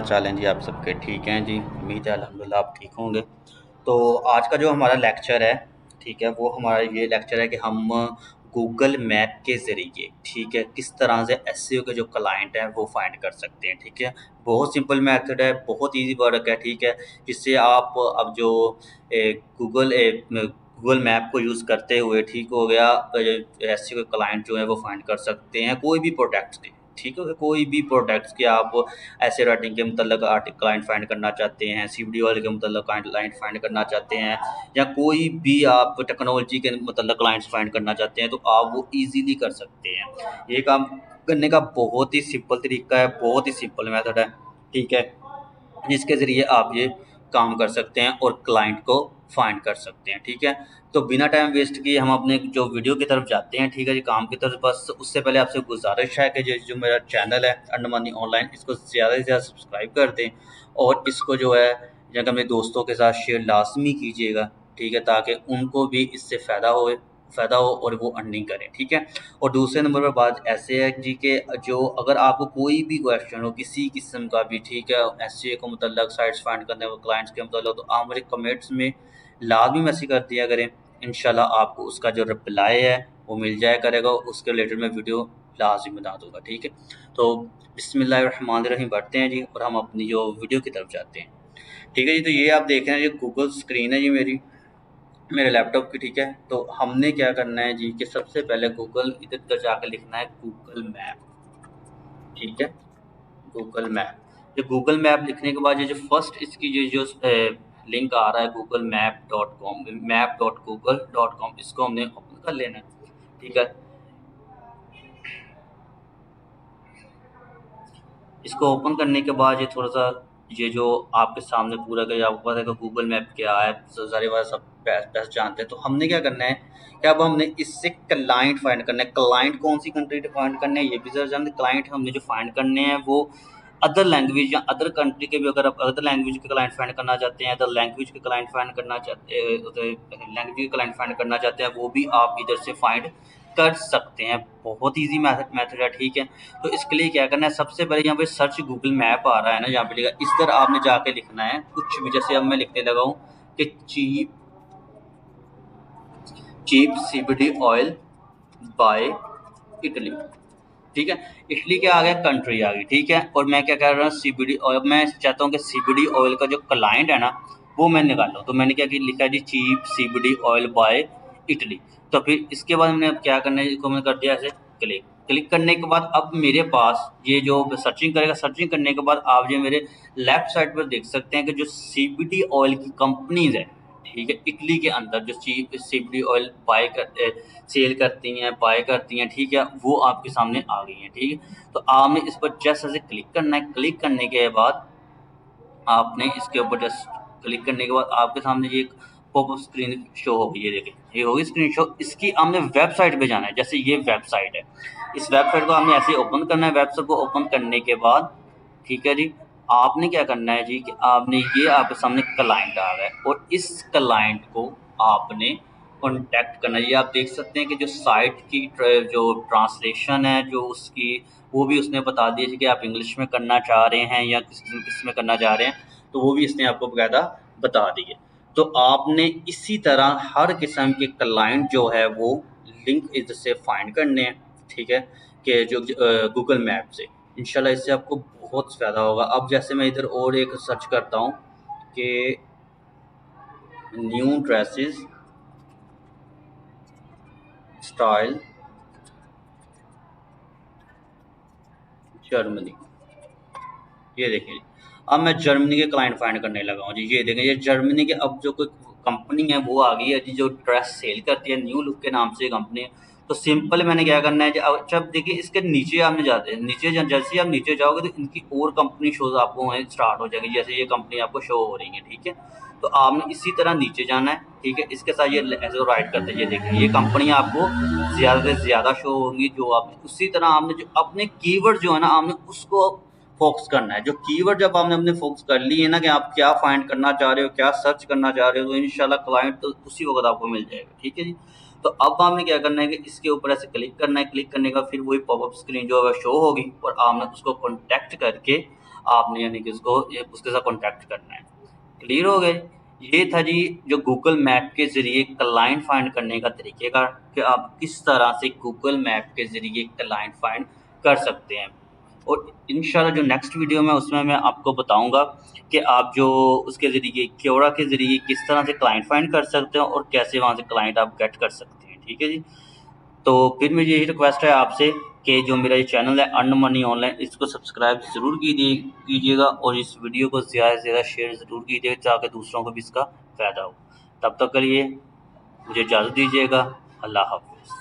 चाल हैं जी? आप सबके ठीक हैं जी? उम्मीद है अल्हम्दुलिल्लाह आप ठीक होंगे। तो आज का जो हमारा लेक्चर है, ठीक है, वो हमारा ये लेक्चर है कि हम गूगल मैप के ज़रिए, ठीक है, किस तरह से एसईओ के जो क्लाइंट हैं वो फाइंड कर सकते हैं, ठीक है। बहुत सिंपल मेथड है, बहुत ईज़ी वर्क है, ठीक है, जिससे आप अब जो गूगल मैप को यूज़ करते हुए, ठीक हो गया, एसईओ के क्लाइंट जो है वो फाइंड कर सकते हैं कोई भी प्रोडक्ट्स के, ठीक है, कोई भी प्रोडक्ट्स के आप ऐसे राइटिंग के मतलब क्लाइंट फाइंड करना चाहते हैं, सीबीडी वाले के मतलब क्लाइंट फाइंड करना चाहते हैं, या कोई भी आप टेक्नोलॉजी के मतलब क्लाइंट्स फाइंड करना चाहते हैं, तो आप वो इजीली कर सकते हैं। ये काम करने का बहुत ही सिंपल तरीका है, बहुत ही सिंपल मेथड है, ठीक है, जिसके ज़रिए आप ये काम कर सकते हैं और क्लाइंट को फाइंड कर सकते हैं, ठीक है। तो बिना टाइम वेस्ट किए हम अपने जो वीडियो की तरफ जाते हैं, ठीक है जी, काम की तरफ। बस उससे पहले आपसे गुजारिश है कि जो मेरा चैनल है अर्न मनी ऑनलाइन, इसको ज़्यादा से ज़्यादा सब्सक्राइब कर दें और इसको जो है जगह अपने दोस्तों के साथ शेयर लाजमी कीजिएगा, ठीक है, ताकि उनको भी इससे फ़ायदा हो और वो अर्निंग करें, ठीक है। और दूसरे नंबर पर बात ऐसे है जी कि जो अगर आपको कोई भी क्वेश्चन हो किसी किस्म का भी, ठीक है, एसईओ को मतलब साइट्स फाइंड करने को क्लाइंट्स के मतलब, तो आप मुझे कमेंट्स में लाजमी मैसेज कर दिया करें। इंशाल्लाह आपको उसका जो रिप्लाई है वो मिल जाया करेगा, उसके रिलेटेड मैं वीडियो लाजमी बना दूंगा, ठीक है। तो बिस्मिल्लाहिर्रहमानिर्रहीम बढ़ते हैं जी और हम अपनी जो वीडियो की तरफ जाते हैं, ठीक है जी। तो ये आप देख रहे हैं, ये गूगल स्क्रीन है जी मेरे लैपटॉप की, ठीक है। तो हमने क्या करना है जी कि सबसे पहले गूगल इधर जाकर लिखना है गूगल मैप, ठीक है, गूगल मैप। ये गूगल मैप लिखने के बाद ये जो फर्स्ट इसकी ये जो लिंक आ रहा है गूगल मैप.com, इसको हमने ओपन कर लेना है, ठीक है। इसको ओपन करने के बाद ये थोड़ा सा ये जो आपके सामने पूरा का आपको पता है कि गूगल मैप क्या है, सारी बात सब बेस्ट जानते हैं। तो हमने क्या करना है कि अब हमने इससे क्लाइंट फाइंड करना है। क्लाइंट कौन सी कंट्री के फाइंड करने हैं ये भी जरा जानते। क्लाइंट हमने जो फाइंड करने हैं वो अदर लैंग्वेज या अदर कंट्री के भी, अगर आप अदर लैंग्वेज के क्लाइंट फाइंड करना चाहते हैं, अदर लैंग्वेज के क्लाइंट फाइंड करना चाहते हैं, लैंग्वेज के क्लाइंट फाइंड करना चाहते हैं, वो भी आप इधर से फाइंड कर सकते हैं। बहुत ईजी मेथड है, ठीक है। तो इसके लिए क्या करना है, सबसे पहले यहाँ पे सर्च गूगल मैप आ रहा है ना, यहाँ पे लिखा, इस तरह आपने जाके लिखना है कुछ भी। जैसे अब मैं लिखने लगा हूँ कि cheap CBD oil buy Italy, ठीक है। इटली क्या आ गया, कंट्री आ गई, ठीक है। और मैं क्या कर रहा हूँ, सीबीडी ऑयल, मैं चाहता हूँ कि सीबीडी ऑयल का जो क्लाइंट है ना वो मैं निकालूँ। तो मैंने क्या लिखा है जी, cheap CBD oil buy Italy. तो फिर इसके बाद मैंने अब क्या करना है, इसको मैंने कर दिया ऐसे क्लिक। क्लिक करने के बाद अब मेरे पास ये जो सर्चिंग करेगा, सर्चिंग करने के बाद आप जो मेरे लेफ्ट साइड पर देख सकते हैं कि जो सीबीडी ऑयल की कंपनीज है, ठीक है, इटली के अंदर जो सीबीडी ऑयल सेल करती हैं, बाय करती हैं, ठीक है, वो आपके सामने आ गई हैं, ठीक है। तो आपने इस पर जस्ट ऐसे क्लिक करना है। क्लिक करने के बाद आपने इसके ऊपर जस्ट क्लिक करने के बाद आपके सामने ये एक पॉपअप स्क्रीन शो होगी, ये देखिए ये होगी स्क्रीन शो। इसकी हमने वेबसाइट पे जाना है, जैसे ये वेबसाइट है, इस वेबसाइट को हमने ऐसे ओपन करना है। वेबसाइट को ओपन करने के बाद, ठीक है जी, आपने क्या करना है जी कि आपने ये आपके सामने क्लाइंट आ गया और इस क्लाइंट को आपने कॉन्टैक्ट करना है। ये आप देख सकते हैं कि जो साइट की जो ट्रांसलेशन है जो उसकी, वो भी उसने बता दिया कि आप इंग्लिश में करना चाह रहे हैं या किस में करना चाह रहे हैं, तो वो भी इसने आपको बकायदा बता दिए। तो आपने इसी तरह हर किस्म के क्लाइंट जो है वो लिंक इधर से फाइंड करने हैं, ठीक है, कि जो गूगल मैप से। इंशाल्लाह इससे आपको बहुत फ़ायदा होगा। अब जैसे मैं इधर और एक सर्च करता हूँ कि न्यू ड्रेसेस स्टाइल जर्मनी, ये देखिए अब मैं जर्मनी के क्लाइंट फाइंड करने लगा हूँ जी। ये देखें, ये जर्मनी के अब जो कोई कंपनी है वो आ गई है जी, जो ड्रेस सेल करती है, न्यू लुक के नाम से कंपनी है। तो सिंपल मैंने क्या करना है जी, अब जब देखिए इसके नीचे आपने जाते हैं, नीचे जैसे ही आप नीचे जाओगे तो इनकी और कंपनी शोज आपको वहीं स्टार्ट हो जाएगी, जैसे ये कंपनी आपको शो हो रही है, ठीक है। तो आपने इसी तरह नीचे जाना है, ठीक है। इसके साथ ये ऐसे राइट करते हैं, ये देखिए ये कंपनी आपको ज़्यादा से ज़्यादा शो होंगी। जो आपने उसी तरह आपने जो अपने कीवर्ड जो है ना, आपने उसको फोकस करना है। जो कीवर्ड जब आपने अपने फोकस कर लिए ना कि आप क्या फाइंड करना चाह रहे हो, क्या सर्च करना चाह रहे हो, तो इंशाल्लाह क्लाइंट तो उसी वक्त आपको मिल जाएगा, ठीक है जी। तो अब आपने क्या करना है कि इसके ऊपर ऐसे क्लिक करना है। क्लिक करने का फिर वही पॉपअप स्क्रीन जो है शो होगी और आपने उसको कॉन्टैक्ट करके आपने यानी कि उसके साथ कॉन्टैक्ट करना है। क्लियर हो गए? ये था जी जो गूगल मैप के ज़रिए क्लाइंट फाइंड करने का तरीके का, कि आप किस तरह से गूगल मैप के ज़रिए क्लाइंट फाइंड कर सकते हैं। और इंशाल्लाह जो नेक्स्ट वीडियो में उसमें मैं आपको बताऊंगा कि आप जो उसके ज़रिए क्योरा के ज़रिए किस तरह से क्लाइंट फाइंड कर सकते हैं और कैसे वहाँ से क्लाइंट आप गेट कर सकते हैं। ठीक है जी। तो फिर मेरी यही रिक्वेस्ट है आपसे कि जो मेरा ये चैनल है अर्न मनी ऑनलाइन, इसको सब्सक्राइब ज़रूर कीजिएगा और इस वीडियो को ज़्यादा से ज़्यादा शेयर ज़रूर कीजिएगा ताकि दूसरों को भी इसका फ़ायदा हो। तब तक के लिए मुझे इजाज़त दीजिएगा। अल्लाह हाफ़िज़।